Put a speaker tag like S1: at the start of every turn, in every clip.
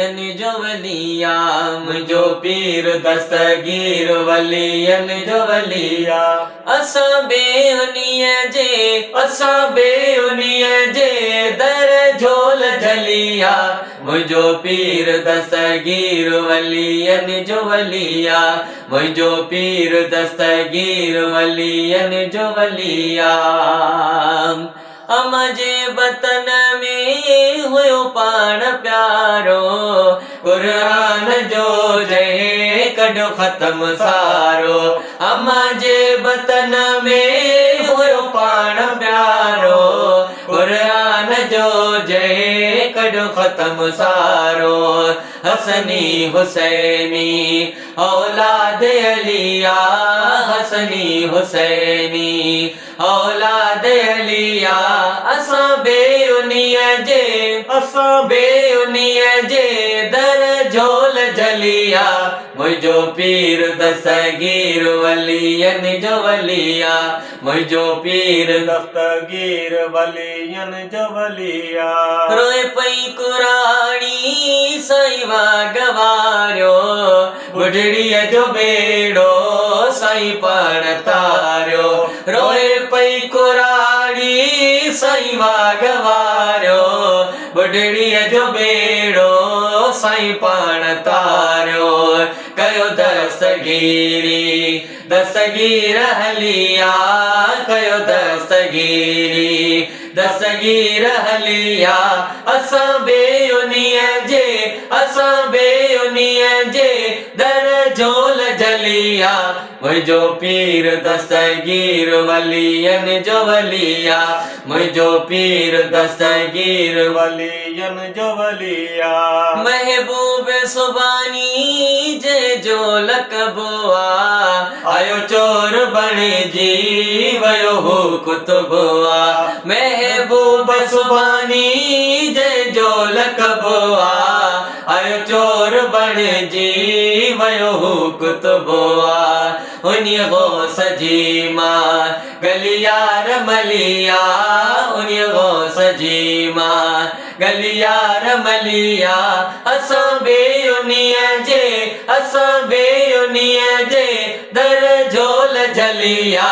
S1: जो वलिया मुंहिंजो पीर दस्तगीर वलियन जो वलिया असां बेउनीअ जे दर झोल झलिया मुंहिंजो पीर दस्तगीर वलियन जो वलिया मुंहिंजो पीर दस्तगीर वलियन जो वलिया अम्मा जे बतन में हुयो पाण प्यारो कुरान जो जय कॾो ख़त्म सारो अम्मा जे बतन में हुयो पाण प्यारो कुरान जो जय कॾो ख़त्म सारो हसनी हुसैनी औलाद अलिया हसनी हुसैनी औलाद अलिया असां बेउनीअ जे दर झोल झलिया मुंहिंजो पीर दस्तगीर वलियन जो वलिया मुंहिंजो पीर दस्तगीर वलियन जो वलिया रोए पई कुराणी साईं वागवारियो बुढड़ीअ जो बेड़ो साईं पाण तारियो रोए पई कुराणी साईं वागवारियो बुढड़ीअ जो बेड़ो साईं पाण तारियो कयो दस्तगीर हलिया कयो दस्तगीर हलिया असां बेउनीअ जे दर झोल झलिया मुंहिंजो पीर दस्तगीर वलियन जो वलिया मुंहिंजो पीर दस्तगीर वलियन जो वलिया महबूब सुबानी जे जो लक़बो आयो चोर बणिजी वयो हो कुतुबो महबूब सुबानी जे जो लक़बो आयो चोर बणिजी वयो हो कुतुबो उन्हीअ गौस जी मां गलियार मलिया उन्हीअ गौस जी मां गलियार मलिया असां बेउनीअ जे दर झोल झलिया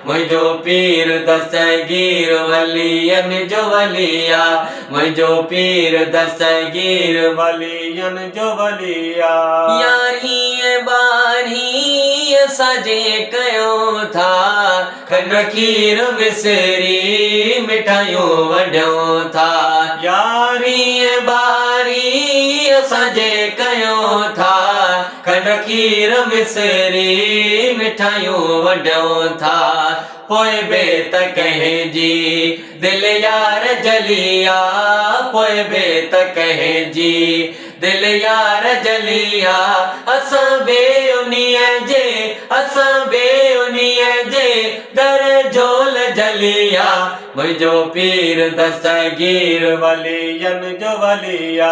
S1: मुंहिंजो पीर दस्तगीर वलियन जो वलिया मुंहिंजो पीर दस्तगीर वलियन जो वलिया यारहीं ॿारहीं असांजे कयूं था खंड खीर विसरी मिठाइयूं वढूं था यारहीं ॿारहीं असांजे कयूं था खंड खीर विसरी मिठाइयूं वढूं था पोइ बेत कंहिंजी दिल यार जलिया पोइ बेत कंहिंजी दिल यार जलिया असां बेउनीअ जे दर झोल झलिया मुंहिंजो पीर दस्तगीर वलियन जो वलिया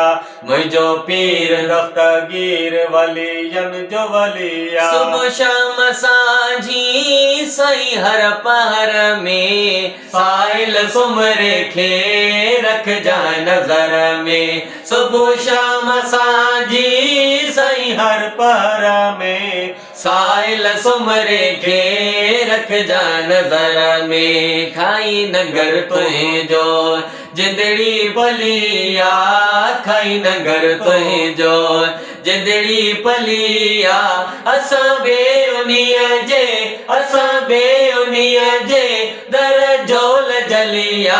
S1: मुंहिंजो पीर दस्तगीर वलियन जो वलिया सुबुह शाम सांझी साईं हर पहर में साइल सुमरे खे रखजा नज़र में सुबुह शाम सांझी साईं हर पहर में साइल सुमरे खे रखजा नज़र में खाई नगर तुंहिंजो जिंदड़ी भलिया खाई नगर तुंहिंजो जिंदड़ी भलिया असां बेउनीअ जे दर झोल झलिया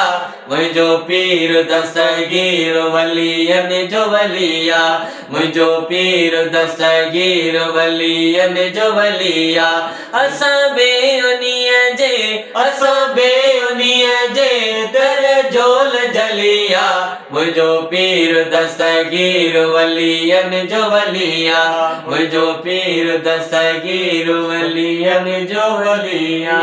S1: मुंहिंजो पीर दस्तगीर वलियन जो वलिया मुंहिंजो पीर दस्तगीर वलियन जो वलिया असां बेउनीअ जे दर झोल झलिया मुंहिंजो पीर दस्तगीर वलियन जो वलिया मुंहिंजो पीर दस्तगीर वलियन जो वलिया